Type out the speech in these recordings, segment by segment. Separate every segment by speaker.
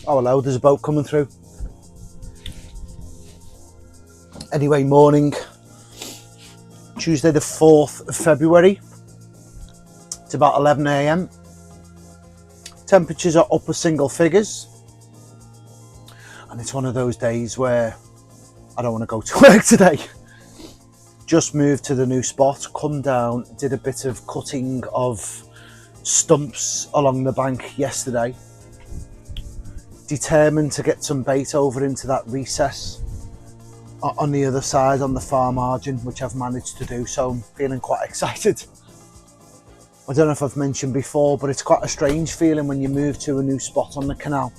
Speaker 1: Oh hello, there's a boat coming through. Anyway, morning, Tuesday the 4th of February. It's about 11 AM. Temperatures are upper single figures. And it's one of those days where I don't want to go to work today. Just moved to the new spot, come down, did a bit of cutting of stumps along the bank yesterday. Determined to get some bait over into that recess on the other side on the far margin, which I've managed to do, so I'm feeling quite excited. I don't know if I've mentioned before, but it's quite a strange feeling when you move to a new spot on the canal.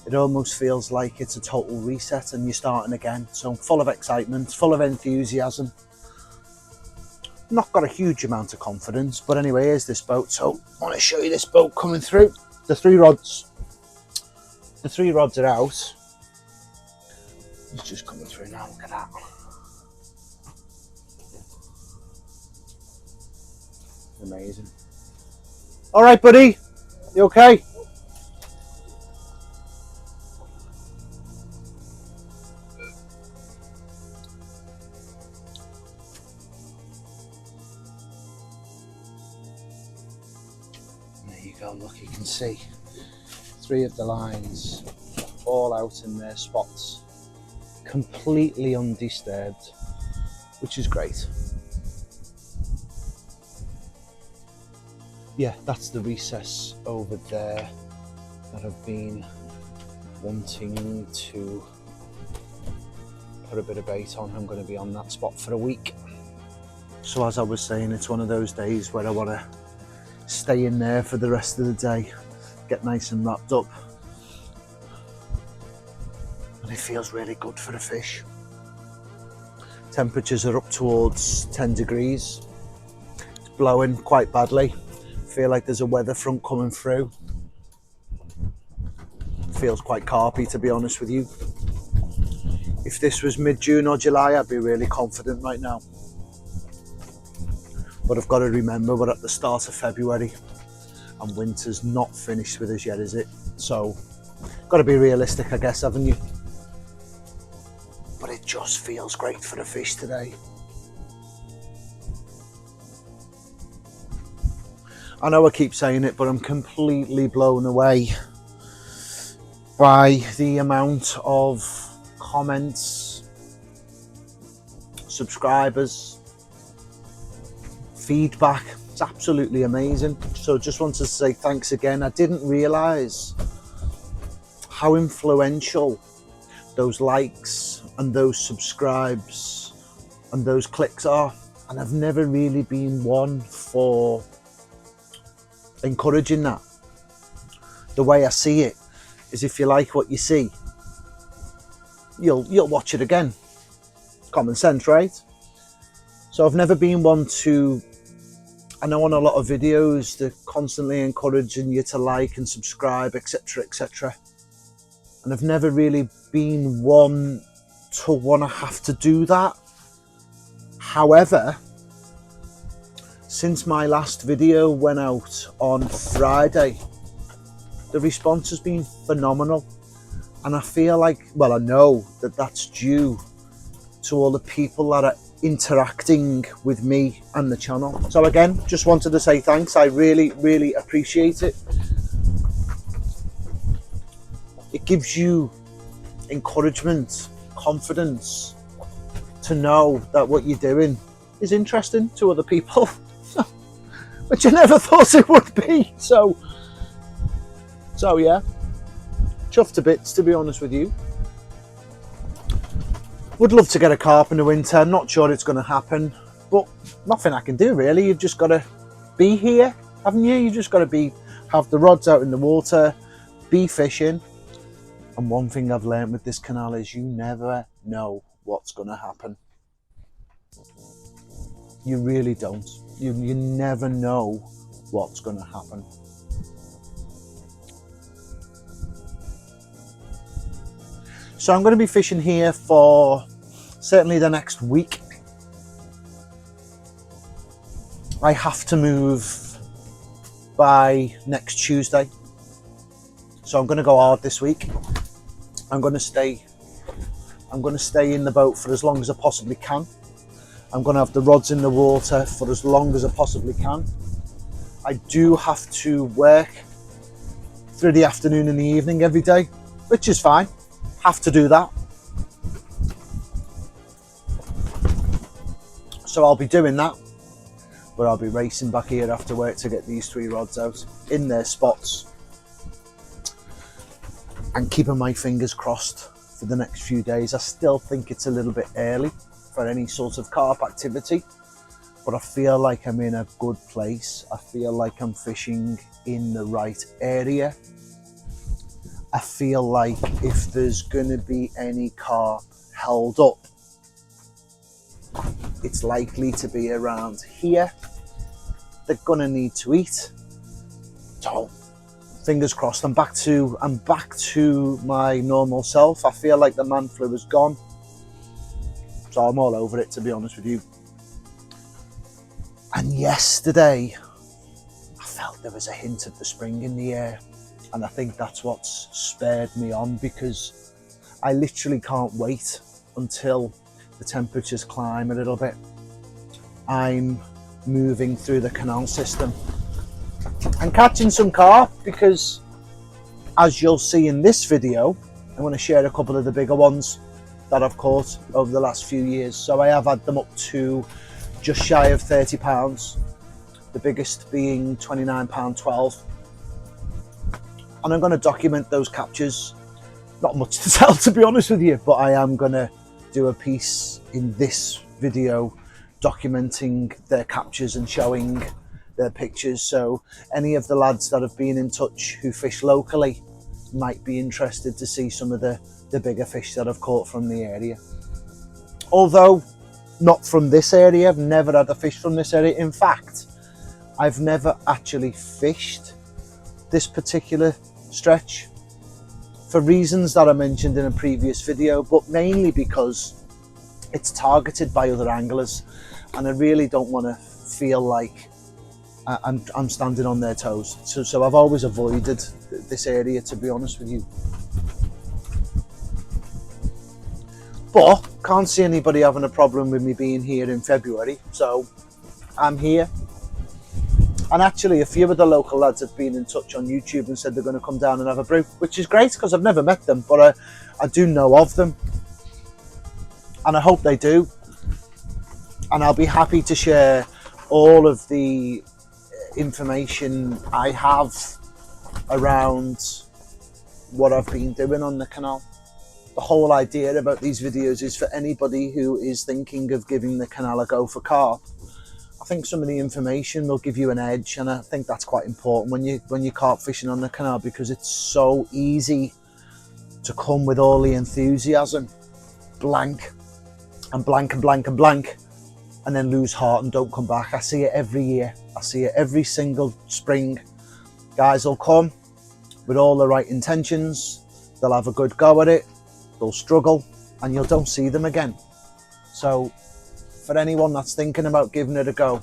Speaker 1: It almost feels like it's a total reset and you're starting again. So I'm full of excitement, full of enthusiasm. Not got a huge amount of confidence, but anyway, here's this boat. So I want to show you this boat coming through. The three rods are out. It's just coming through now, look at that. Amazing. All right, buddy, you okay? There you go, look, you can see 3 of the lines all out in their spots, completely undisturbed, which is great. Yeah, that's the recess over there that I've been wanting to put a bit of bait on. I'm going to be on that spot for a week. So as I was saying, it's one of those days where I want to stay in there for the rest of the day, get nice and wrapped up, and it feels really good for a fish. Temperatures are up towards 10 degrees. It's blowing quite badly. Feel like there's a weather front coming through. Feels quite carpy, to be honest with you. If this was mid-June or July, I'd be really confident right now. But I've got to remember we're at the start of February and winter's not finished with us yet, is it? So, got to be realistic, I guess, haven't you? But it just feels great for the fish today. I know I keep saying it, but I'm completely blown away by the amount of comments, subscribers, feedback. It's absolutely amazing. So just wanted to say thanks again. I didn't realise how influential those likes and those subscribes and those clicks are. And I've never really been one for encouraging that. The way I see it is, if you like what you see, you'll watch it again. Common sense, right? So I've never been one to I know on a lot of videos they're constantly encouraging you to like and subscribe, etc, etc, and I've never really been one to want to have to do that. However, since my last video went out on Friday, the response has been phenomenal, and I feel like, well, I know that that's due to all the people that are interacting with me and the channel. So again, just wanted to say thanks. I really appreciate it. It gives you encouragement, confidence to know that what you're doing is interesting to other people, which I never thought it would be. So yeah, chuffed to bits, to be honest with you. Would love to get a carp in the winter. I'm not sure it's going to happen, but nothing I can do really. You've just got to be here, haven't you? You've just got to have the rods out in the water, be fishing. And one thing I've learned with this canal is you never know what's going to happen. You really don't. You never know what's going to happen. So I'm going to be fishing here for certainly the next week. I have to move by next Tuesday. So I'm going to go hard this week. I'm going to stay in the boat for as long as I possibly can. I'm going to have the rods in the water for as long as I possibly can. I do have to work through the afternoon and the evening every day, which is fine. Have to do that. So I'll be doing that, but I'll be racing back here after work to get these 3 rods out in their spots and keeping my fingers crossed for the next few days. I still think it's a little bit early for any sort of carp activity, but I feel like I'm in a good place. I feel like I'm fishing in the right area. I feel like if there's going to be any carp held up, it's likely to be around here. They're going to need to eat. So, fingers crossed. I'm back to my normal self. I feel like the man flu is gone. So I'm all over it, to be honest with you. And yesterday, I felt there was a hint of the spring in the air. And I think that's what's spurred me on, because I literally can't wait until the temperatures climb a little bit. I'm moving through the canal system and catching some carp, because as you'll see in this video, I'm going to share a couple of the bigger ones that I've caught over the last few years. So I have had them up to just shy of 30 pounds, the biggest being 29 pound 12. And I'm going to document those captures. Not much to tell, to be honest with you, but I am going to do a piece in this video documenting their captures and showing their pictures. So any of the lads that have been in touch who fish locally might be interested to see some of the bigger fish that I've caught from the area. Although not from this area, I've never had a fish from this area. In fact, I've never actually fished this particular stretch for reasons that I mentioned in a previous video, but mainly because it's targeted by other anglers and I really don't want to feel like I'm standing on their toes. So I've always avoided this area, to be honest with you. But can't see anybody having a problem with me being here in February, so I'm here. And actually a few of the local lads have been in touch on YouTube and said they're going to come down and have a brew, which is great because I've never met them, but I do know of them and I hope they do. And I'll be happy to share all of the information I have around what I've been doing on the canal. The whole idea about these videos is for anybody who is thinking of giving the canal a go for carp. I think some of the information will give you an edge, and I think that's quite important when you're carp fishing on the canal, because it's so easy to come with all the enthusiasm, blank and blank and blank and blank, and then lose heart and don't come back. I see it every year. I see it every single spring. Guys will come with all the right intentions. They'll have a good go at it. They'll struggle and you don't see them again. So for anyone that's thinking about giving it a go,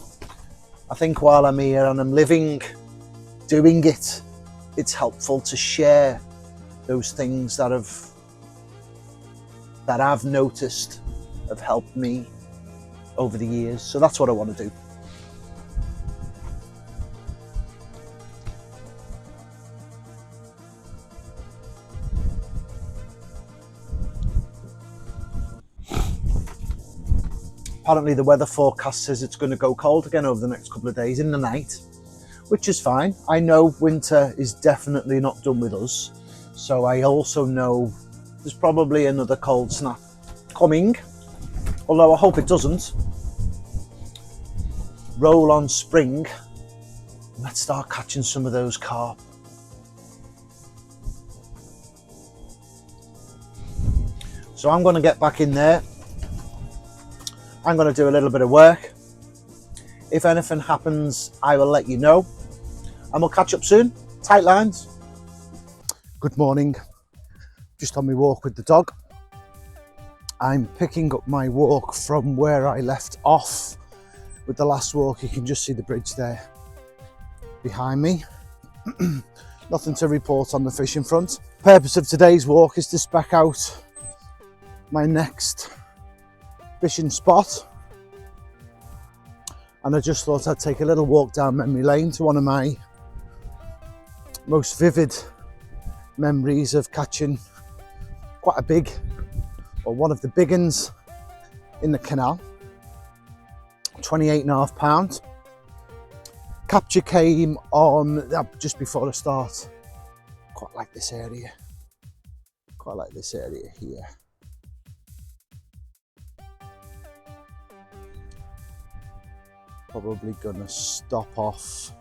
Speaker 1: I think while I'm here and I'm living, doing it, it's helpful to share those things that I've noticed have helped me over the years. So that's what I want to do. Apparently the weather forecast says it's going to go cold again over the next couple of days in the night, which is fine. I know winter is definitely not done with us. So I also know there's probably another cold snap coming, although I hope it doesn't. Roll on spring. Let's start catching some of those carp. So I'm going to get back in there. I'm going to do a little bit of work. If anything happens, I will let you know. And we'll catch up soon. Tight lines. Good morning. Just on my walk with the dog. I'm picking up my walk from where I left off. With the last walk, you can just see the bridge there behind me. Nothing to report on the fishing front. Purpose of today's walk is to spec out my next fishing spot, and I just thought I'd take a little walk down memory lane to one of my most vivid memories of catching quite a big, or one of the big uns in the canal. 28.5 pound. Capture came on just before the start. Quite like this area. Quite like this area here. Probably gonna stop off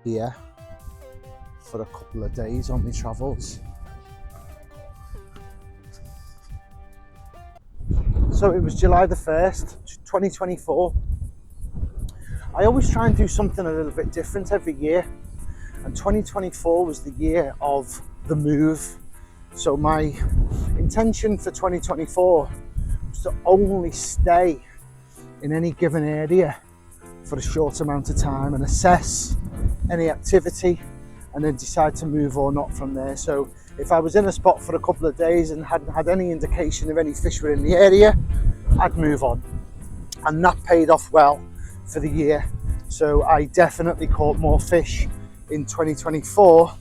Speaker 1: here for a couple of days on my travels. So it was July the 1st, 2024. I always try and do something a little bit different every year, and 2024 was the year of the move. So my intention for 2024 was to only stay in any given area for a short amount of time and assess any activity and then decide to move or not from there. So if I was in a spot for a couple of days and hadn't had any indication of any fish were in the area, I'd move on. And that paid off well for the year. So I definitely caught more fish in 2024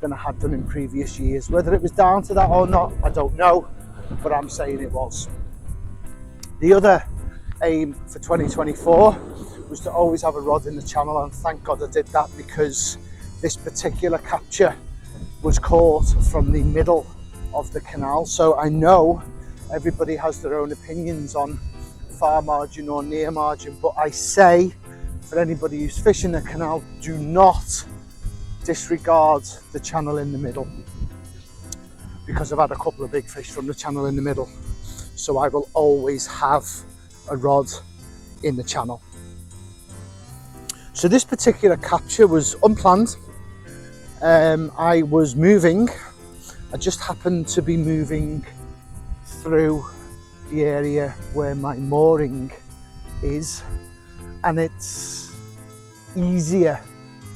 Speaker 1: than I had done in previous years. Whether it was down to that or not, I don't know, but I'm saying it was. The other aim for 2024 was to always have a rod in the channel, and thank God I did that, because this particular capture was caught from the middle of the canal. So I know everybody has their own opinions on far margin or near margin, but I say for anybody who's fishing the canal, do not disregard the channel in the middle, because I've had a couple of big fish from the channel in the middle. So I will always have a rod in the channel. So this particular capture was unplanned. I was moving. I just happened to be moving through the area where my mooring is, and it's easier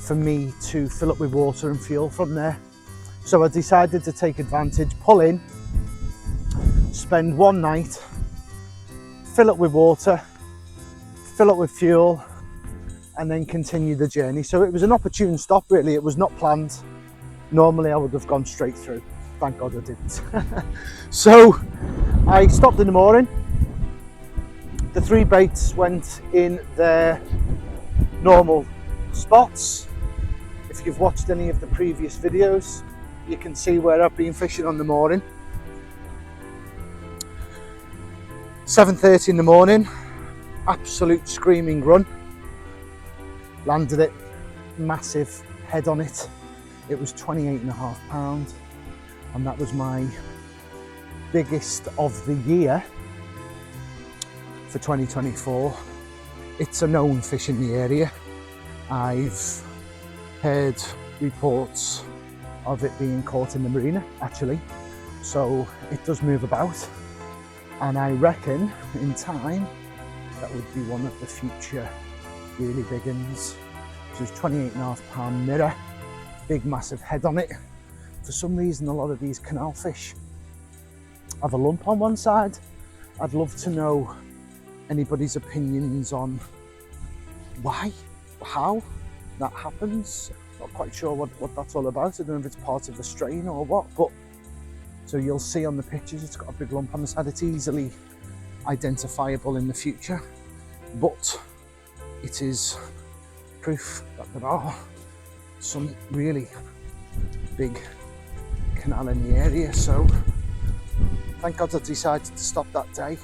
Speaker 1: for me to fill up with water and fuel from there. So I decided to take advantage, pull in, spend one night, fill up with water, fill up with fuel, and then continue the journey. So it was an opportune stop, really. It was not planned. Normally I would have gone straight through. Thank God I didn't. So I stopped in the mooring. The three baits went in their normal spots. If you've watched any of the previous videos, you can see where I've been fishing on the mooring. 7:30 in the morning, absolute screaming run. Landed it, massive head on it. It was 28.5 pounds, and that was my biggest of the year for 2024. It's a known fish in the area. I've heard reports of it being caught in the marina, actually. So it does move about. And I reckon in time, that would be one of the future really big ones. So it's 28.5 pound mirror, big massive head on it. For some reason, a lot of these canal fish have a lump on one side. I'd love to know anybody's opinions on why, how that happens. Not quite sure what that's all about. I don't know if it's part of the strain or what, but so you'll see on the pictures it's got a big lump on the side. It's easily identifiable in the future, but it is proof that there are some really big canal in the area. So thank God I decided to stop that day.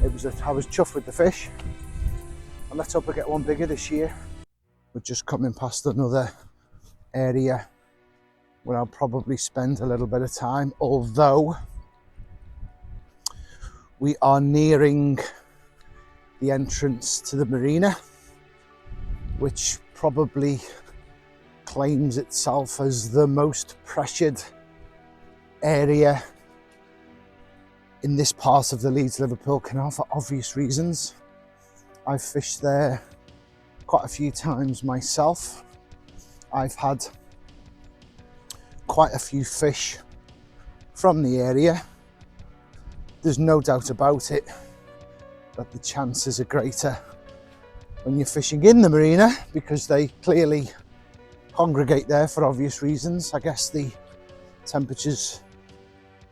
Speaker 1: I was chuffed with the fish, and let's hope I get one bigger this year. We're just coming past another area where I'll probably spend a little bit of time, although we are nearing the entrance to the marina, which probably claims itself as the most pressured area in this part of the Leeds-Liverpool Canal for obvious reasons. I've fished there quite a few times myself. I've had quite a few fish from the area. There's no doubt about it that the chances are greater when you're fishing in the marina, because they clearly congregate there for obvious reasons. I guess the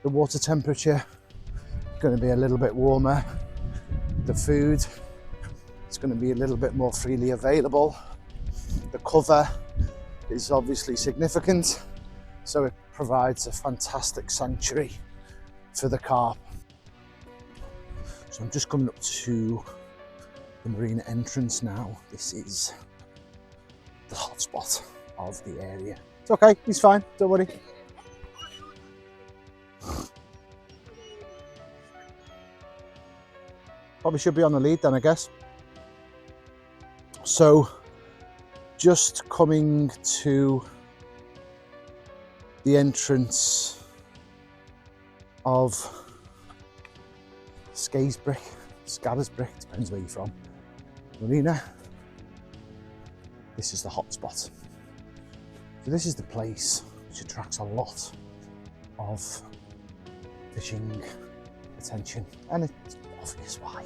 Speaker 1: water temperature is going to be a little bit warmer. The food is going to be a little bit more freely available. The cover is obviously significant, so it provides a fantastic sanctuary for the carp. So I'm just coming up to the marina entrance now. This is the hotspot of the area. It's okay, he's fine, don't worry. Probably should be on the lead then, I guess. So just coming to the entrance of Scarisbrick, depends where you're from, marina. This is the hotspot. So this is the place which attracts a lot of fishing attention, and it's obvious why.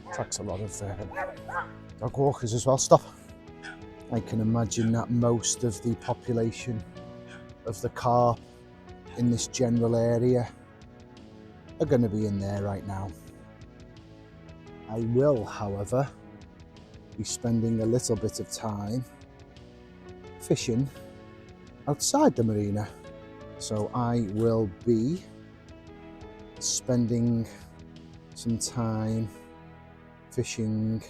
Speaker 1: Attracts a lot of dog walkers as well. Stop. I can imagine that most of the population of the carp in this general area are going to be in there right now. I will, however, be spending a little bit of time fishing outside the marina. So I will be spending some time fishing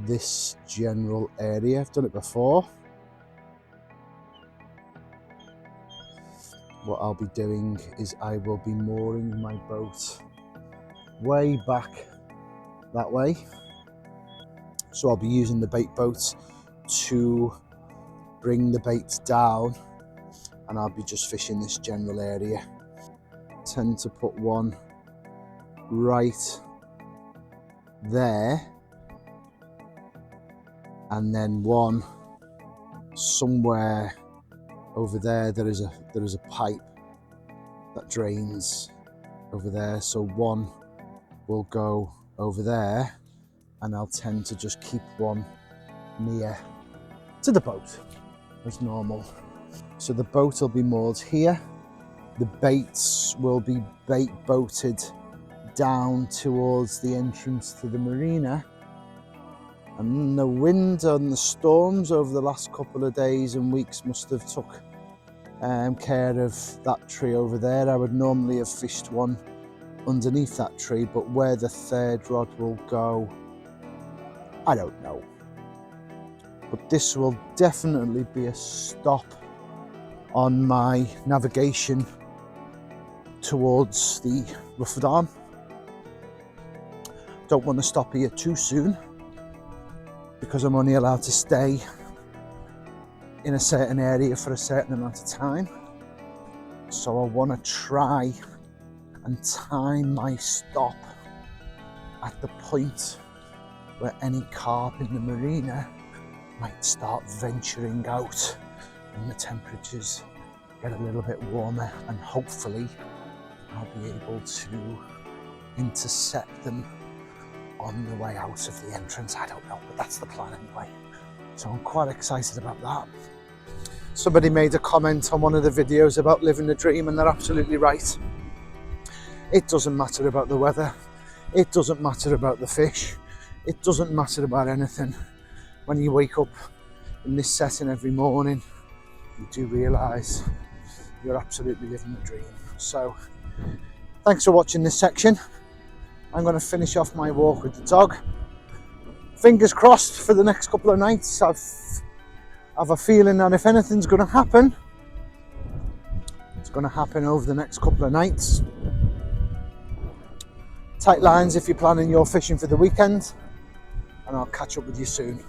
Speaker 1: this general area. I've done it before. What I'll be doing is I will be mooring my boat way back that way. So I'll be using the bait boat to bring the baits down, and I'll be just fishing this general area. I tend to put one right there, and then one somewhere over there. There is a pipe that drains over there, so one will go over there, and I'll tend to just keep one near to the boat as normal. So the boat will be moored here. The baits will be bait boated down towards the entrance to the marina. And the wind and the storms over the last couple of days and weeks must have took care of that tree over there. I would normally have fished one underneath that tree, but where the third rod will go, I don't know. But this will definitely be a stop on my navigation towards the Rufford Arm. Don't want to stop here too soon because I'm only allowed to stay in a certain area for a certain amount of time. So I want to try and time my stop at the point where any carp in the marina might start venturing out and the temperatures get a little bit warmer, and hopefully I'll be able to intercept them on the way out of the entrance. I don't know, but that's the plan anyway. So I'm quite excited about that. Somebody made a comment on one of the videos about living the dream, and they're absolutely right. It doesn't matter about the weather. It doesn't matter about the fish. It doesn't matter about anything. When you wake up in this setting every morning, you do realise you're absolutely living the dream. So thanks for watching this section. I'm going to finish off my walk with the dog. Fingers crossed for the next couple of nights. I have a feeling that if anything's going to happen, it's going to happen over the next couple of nights. Tight lines if you're planning your fishing for the weekend, and I'll catch up with you soon.